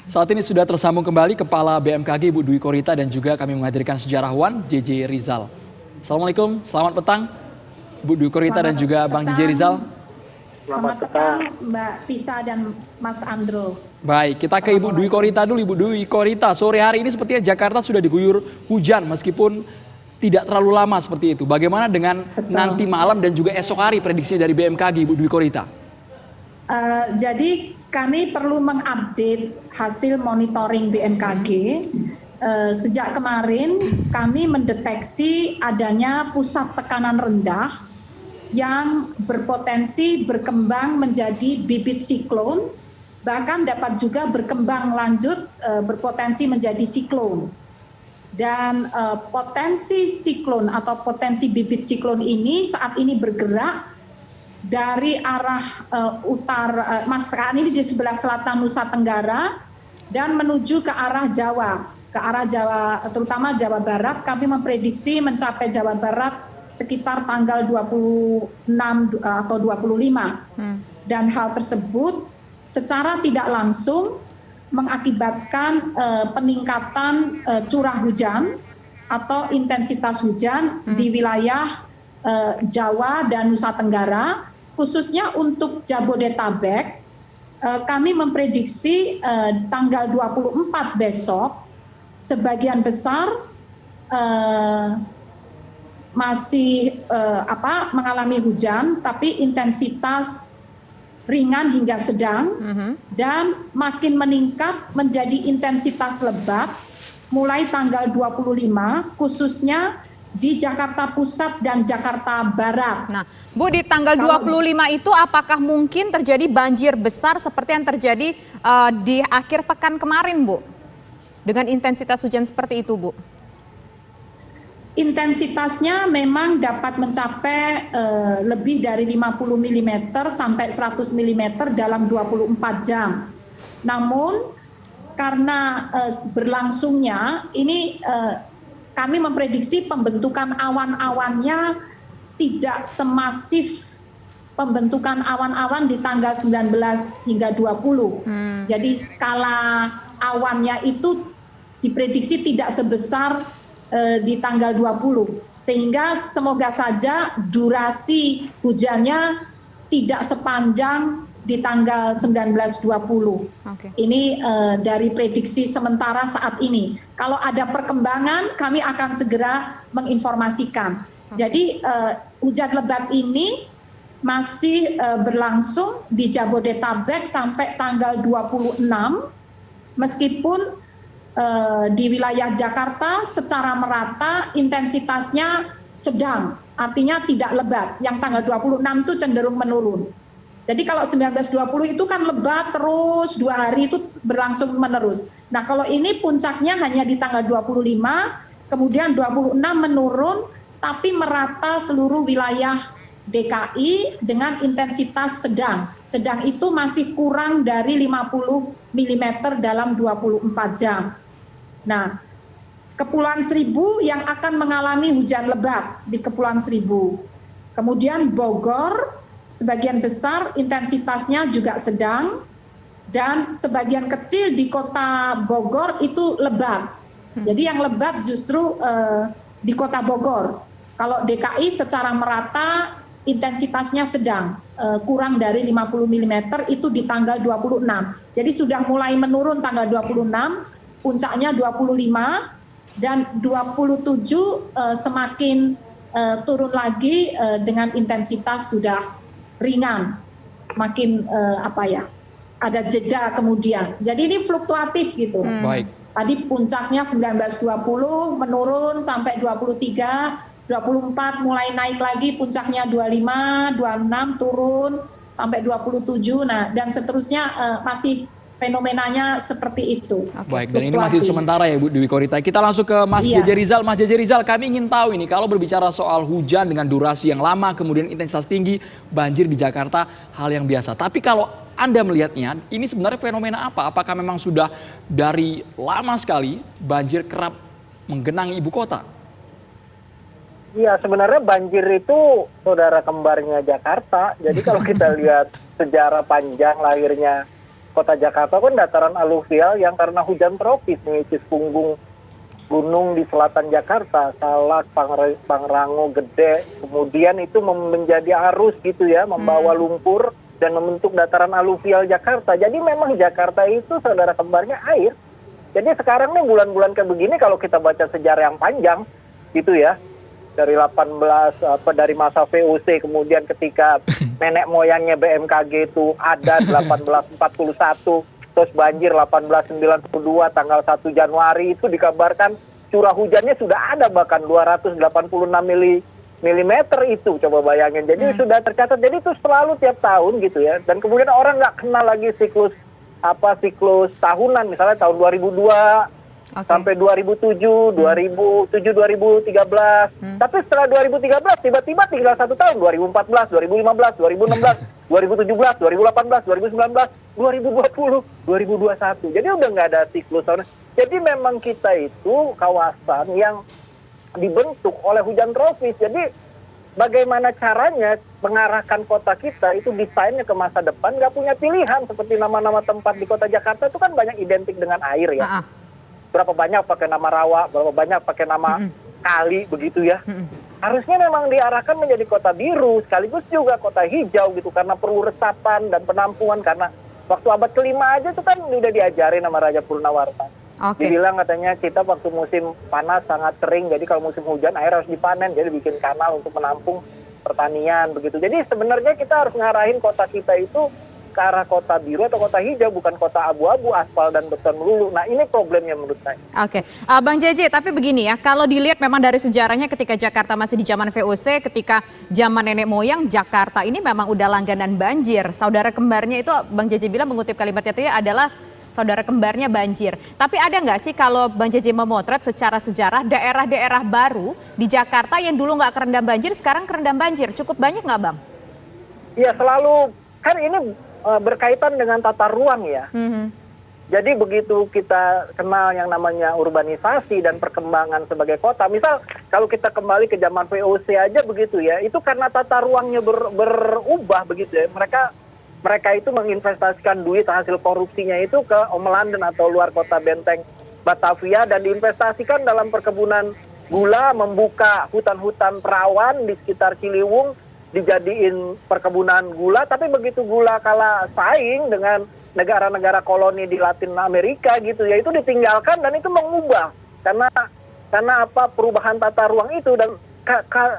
Saat ini sudah tersambung kembali Kepala BMKG Ibu Dwi Korita dan juga kami menghadirkan sejarawan JJ Rizal. Assalamualaikum, selamat petang Ibu Dwi Korita dan juga Bang JJ Rizal. Selamat petang Mbak Tisa dan Mas Andro. Baik, kita ke Ibu Dwi Korita dulu. Ibu Dwi Korita, sore hari ini sepertinya Jakarta sudah diguyur hujan meskipun tidak terlalu lama seperti itu. Bagaimana dengan nanti malam dan juga esok hari prediksinya dari BMKG Ibu Dwi Korita? Jadi kami perlu mengupdate hasil monitoring BMKG. Sejak kemarin kami mendeteksi adanya pusat tekanan rendah yang berpotensi berkembang menjadi bibit siklon, bahkan dapat juga berkembang lanjut berpotensi menjadi siklon. Dan potensi siklon atau potensi bibit siklon ini saat ini bergerak dari arah saat ini di sebelah selatan Nusa Tenggara dan menuju ke arah Jawa, terutama Jawa Barat. Kami memprediksi mencapai Jawa Barat sekitar tanggal 26 atau 25. Dan hal tersebut secara tidak langsung mengakibatkan peningkatan curah hujan atau intensitas hujan di wilayah Jawa dan Nusa Tenggara, khususnya untuk Jabodetabek. Kami memprediksi tanggal 24 besok sebagian besar masih mengalami hujan, tapi intensitas ringan hingga sedang, dan makin meningkat menjadi intensitas lebat mulai tanggal 25, khususnya di Jakarta Pusat dan Jakarta Barat. Nah, Bu, di tanggal 25 itu apakah mungkin terjadi banjir besar seperti yang terjadi di akhir pekan kemarin, Bu? Dengan intensitas hujan seperti itu, Bu? Intensitasnya memang dapat mencapai lebih dari 50 mm sampai 100 mm dalam 24 jam. Namun karena berlangsungnya ini kami memprediksi pembentukan awan-awannya tidak semasif pembentukan awan-awan di tanggal 19 hingga 20. Jadi skala awannya itu diprediksi tidak sebesar di tanggal 20, sehingga semoga saja durasi hujannya tidak sepanjang di tanggal 19-20. Ini dari prediksi sementara saat ini. Kalau ada perkembangan kami akan segera menginformasikan. Jadi hujan lebat ini masih berlangsung di Jabodetabek sampai tanggal 26, meskipun di wilayah Jakarta secara merata intensitasnya sedang, artinya tidak lebat. Yang tanggal 26 itu cenderung menurun. Jadi kalau 19-20 itu kan lebat terus 2 hari itu berlangsung menerus. Nah kalau ini puncaknya hanya di tanggal 25, kemudian 26 menurun, tapi merata seluruh wilayah DKI dengan intensitas sedang. Sedang itu masih kurang dari 50 mm dalam 24 jam. Nah, Kepulauan Seribu yang akan mengalami hujan lebat di Kepulauan Seribu. Kemudian Bogor, sebagian besar intensitasnya juga sedang, dan sebagian kecil di kota Bogor itu lebat. Jadi yang lebat justru di kota Bogor. Kalau DKI secara merata intensitasnya sedang, kurang dari 50 mm itu di tanggal 26. Jadi sudah mulai menurun tanggal 26, puncaknya 25, dan 27 semakin turun lagi dengan intensitas sudah ringan, semakin ada jeda kemudian. Jadi ini fluktuatif gitu. Baik. Tadi puncaknya 19-20 menurun sampai 23, 24 mulai naik lagi, puncaknya 25, 26 turun sampai 27. Nah, dan seterusnya masih fenomenanya seperti itu. Baik, dan ini masih sementara ya Bu Dwi Korita. Kita langsung ke Mas JJ Rizal. Mas JJ Rizal, kami ingin tahu ini kalau berbicara soal hujan dengan durasi yang lama, kemudian intensitas tinggi, banjir di Jakarta hal yang biasa. Tapi kalau Anda melihatnya, ini sebenarnya fenomena apa? Apakah memang sudah dari lama sekali banjir kerap menggenangi ibu kota? Iya, sebenarnya banjir itu saudara kembarnya Jakarta. Jadi kalau kita lihat sejarah panjang lahirnya Kota Jakarta kan dataran aluvial yang karena hujan tropis mengikis punggung gunung di selatan Jakarta, Salak, Pangrango, Gede, kemudian itu menjadi arus gitu ya, membawa lumpur dan membentuk dataran aluvial Jakarta. Jadi memang Jakarta itu saudara kembarnya air. Jadi sekarang nih bulan-bulan kayak begini kalau kita baca sejarah yang panjang gitu ya, dari dari masa VOC, kemudian ketika nenek moyangnya BMKG itu ada 1841, terus banjir 1892 tanggal 1 Januari itu dikabarkan curah hujannya sudah ada bahkan 286 mm itu, coba bayangin. Jadi sudah tercatat, jadi itu selalu tiap tahun gitu ya. Dan kemudian orang nggak kenal lagi siklus tahunan, misalnya tahun 2002 sampai 2007, 2007, 2013. Tapi setelah 2013 tiba-tiba tinggal 1 tahun, 2014, 2015, 2016, 2017, 2018, 2019, 2020, 2021. Jadi udah nggak ada siklus tahunan. Jadi memang kita itu kawasan yang dibentuk oleh hujan tropis. Jadi bagaimana caranya mengarahkan kota kita itu desainnya ke masa depan, nggak punya pilihan. Seperti nama-nama tempat di kota Jakarta itu kan banyak identik dengan air ya. Berapa banyak pakai nama rawa, berapa banyak pakai nama kali begitu ya. Harusnya memang diarahkan menjadi kota biru sekaligus juga kota hijau gitu, karena perlu resapan dan penampungan. Karena waktu abad ke-5 aja itu kan udah diajarin sama Raja Purnawarta. Dibilang katanya kita waktu musim panas sangat kering, jadi kalau musim hujan air harus dipanen, jadi bikin kanal untuk menampung pertanian begitu. Jadi sebenarnya kita harus ngarahin kota kita itu ke arah kota biru atau kota hijau, bukan kota abu-abu, aspal dan beton melulu. Nah ini problemnya menurut saya. Bang JJ, tapi begini ya, kalau dilihat memang dari sejarahnya ketika Jakarta masih di zaman VOC, ketika zaman nenek moyang, Jakarta ini memang udah langganan banjir. Saudara kembarnya itu, Bang JJ bilang mengutip kalimatnya tadi adalah saudara kembarnya banjir. Tapi ada nggak sih kalau Bang JJ memotret secara sejarah daerah-daerah baru di Jakarta yang dulu nggak kerendam banjir, sekarang kerendam banjir? Cukup banyak nggak Bang? Iya selalu, kan ini berkaitan dengan tata ruang ya. Jadi begitu kita kenal yang namanya urbanisasi dan perkembangan sebagai kota, misal kalau kita kembali ke zaman VOC aja begitu ya, itu karena tata ruangnya berubah begitu ya. Mereka itu menginvestasikan duit hasil korupsinya itu ke Om London atau luar kota benteng Batavia dan diinvestasikan dalam perkebunan gula, membuka hutan-hutan perawan di sekitar Ciliwung dijadiin perkebunan gula. Tapi begitu gula kalah saing dengan negara-negara koloni di Latin Amerika gitu ya, itu ditinggalkan dan itu mengubah karena perubahan tata ruang itu. Dan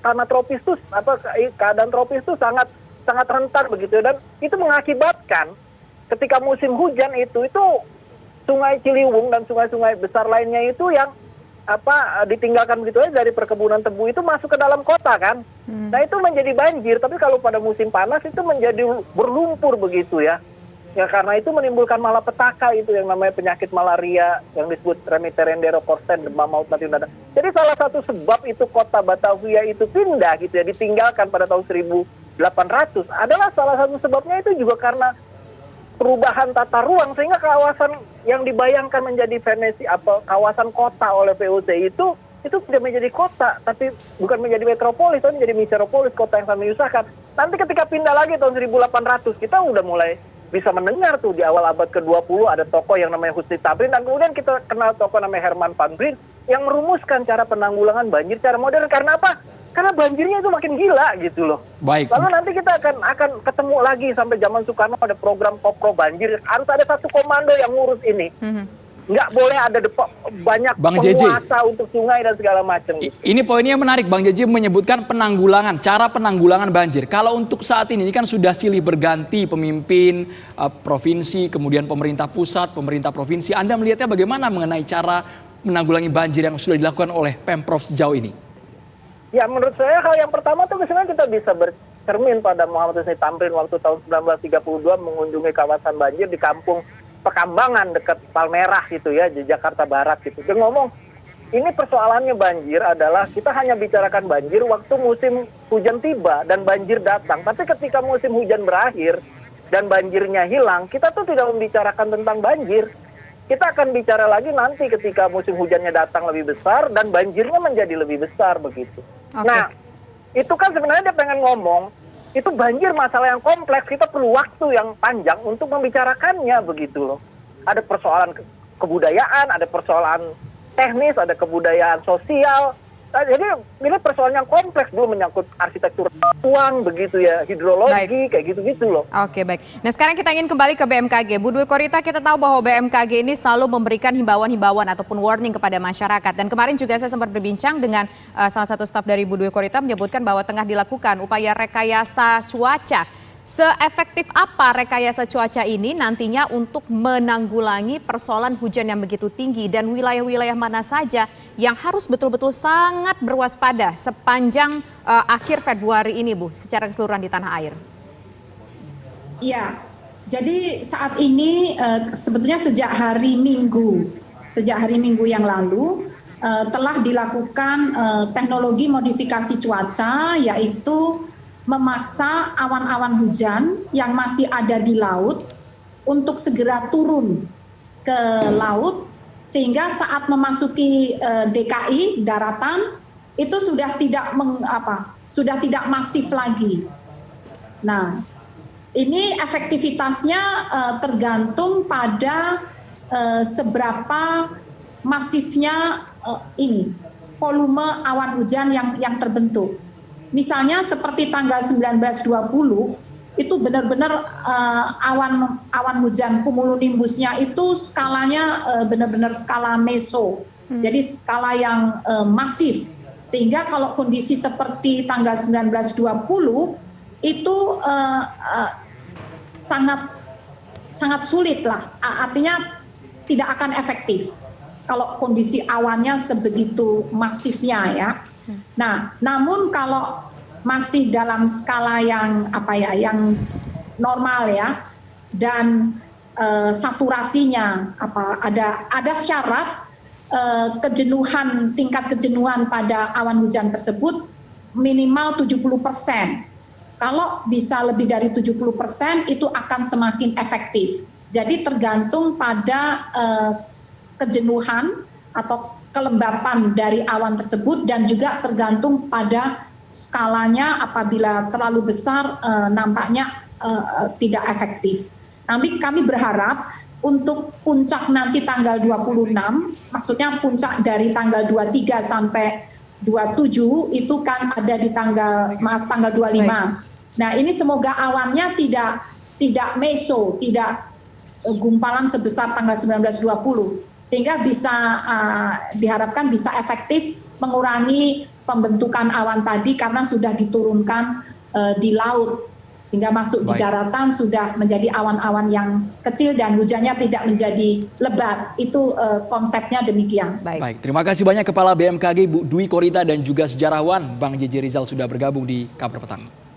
tanah tropis itu keadaan tropis itu sangat rentan begitu, dan itu mengakibatkan ketika musim hujan itu Sungai Ciliwung dan sungai-sungai besar lainnya itu yang ditinggalkan begitu aja dari perkebunan tebu itu masuk ke dalam kota kan. Nah itu menjadi banjir, tapi kalau pada musim panas itu menjadi berlumpur begitu ya. Ya karena itu menimbulkan malapetaka itu yang namanya penyakit malaria yang disebut Remiterendero Korsen, demam maut mati mendadak. Jadi salah satu sebab itu kota Batavia itu pindah gitu ya, ditinggalkan pada tahun 1800 adalah salah satu sebabnya itu juga karena perubahan tata ruang, sehingga kawasan yang dibayangkan menjadi Venesia kawasan kota oleh VOC itu tidak menjadi kota, tapi bukan menjadi metropolis, tapi menjadi miseropolis, kota yang sangat menyusahkan. Nanti ketika pindah lagi tahun 1800 kita udah mulai bisa mendengar tuh di awal abad ke-20 ada tokoh yang namanya Husni Tabrin, dan kemudian kita kenal tokoh namanya Herman van Brien yang merumuskan cara penanggulangan banjir secara modern. Karena apa? Karena banjirnya itu makin gila gitu loh. Baik. Lalu nanti kita akan ketemu lagi sampai zaman Soekarno ada program kopro banjir. Harus ada satu komando yang ngurus ini. Nggak boleh ada banyak penguasa untuk sungai dan segala macam. Ini poinnya menarik, Bang JJ menyebutkan cara penanggulangan banjir. Kalau untuk saat ini kan sudah silih berganti pemimpin provinsi, kemudian pemerintah pusat, pemerintah provinsi. Anda melihatnya bagaimana mengenai cara menanggulangi banjir yang sudah dilakukan oleh Pemprov sejauh ini? Ya menurut saya hal yang pertama tuh sebenarnya kita bisa bercermin pada Muhammad Husni Tamrin waktu tahun 1932 mengunjungi kawasan banjir di kampung Pekambangan dekat Palmerah gitu ya, di Jakarta Barat gitu. Dia ngomong, ini persoalannya banjir adalah kita hanya bicarakan banjir waktu musim hujan tiba dan banjir datang. Tapi ketika musim hujan berakhir dan banjirnya hilang, kita tuh tidak membicarakan tentang banjir. Kita akan bicara lagi nanti ketika musim hujannya datang lebih besar dan banjirnya menjadi lebih besar begitu. Nah, itu kan sebenarnya dia pengen ngomong itu banjir masalah yang kompleks, kita perlu waktu yang panjang untuk membicarakannya begitu loh. Ada persoalan kebudayaan, ada persoalan teknis, ada kebudayaan sosial. Nah, jadi ini persoalan yang kompleks, belum menyangkut arsitektur ruang begitu ya, hidrologi kayak gitu-gitu loh. Oke, baik. Nah, sekarang kita ingin kembali ke BMKG. Bu Dwi Korita, kita tahu bahwa BMKG ini selalu memberikan himbauan-himbauan ataupun warning kepada masyarakat. Dan kemarin juga saya sempat berbincang dengan salah satu staf dari Bu Dwi Korita menyebutkan bahwa tengah dilakukan upaya rekayasa cuaca. Seefektif apa rekayasa cuaca ini nantinya untuk menanggulangi persoalan hujan yang begitu tinggi dan wilayah-wilayah mana saja yang harus betul-betul sangat berwaspada sepanjang akhir Februari ini, Bu, secara keseluruhan di tanah air? Iya, jadi saat ini sebetulnya sejak hari Minggu yang lalu telah dilakukan teknologi modifikasi cuaca, yaitu memaksa awan-awan hujan yang masih ada di laut untuk segera turun ke laut, sehingga saat memasuki DKI daratan itu sudah tidak masif lagi. Nah, ini efektivitasnya tergantung pada seberapa masifnya volume awan hujan yang terbentuk. Misalnya seperti tanggal 19-20 itu benar-benar awan hujan cumulonimbusnya itu skalanya benar-benar skala meso. Jadi skala yang masif. Sehingga kalau kondisi seperti tanggal 19-20 itu sangat sulit lah. Artinya tidak akan efektif kalau kondisi awannya sebegitu masifnya ya. Nah, namun kalau masih dalam skala yang normal ya, dan saturasinya ada syarat tingkat kejenuhan pada awan hujan tersebut minimal 70%. Kalau bisa lebih dari 70% itu akan semakin efektif. Jadi tergantung pada kejenuhan atau kelembapan dari awan tersebut, dan juga tergantung pada skalanya. Apabila terlalu besar nampaknya tidak efektif. Tapi kami berharap untuk puncak nanti tanggal 26, maksudnya puncak dari tanggal 23 sampai 27 itu kan ada di tanggal 25. Nah, ini semoga awannya tidak meso, tidak gumpalan sebesar tanggal 19-20. Sehingga bisa diharapkan bisa efektif mengurangi pembentukan awan tadi karena sudah diturunkan di laut, sehingga masuk di daratan sudah menjadi awan-awan yang kecil dan hujannya tidak menjadi lebat. Itu konsepnya demikian. Baik, terima kasih banyak Kepala BMKG Bu Dwi Korita dan juga sejarawan Bang JJ Rizal sudah bergabung di Kabar Petang.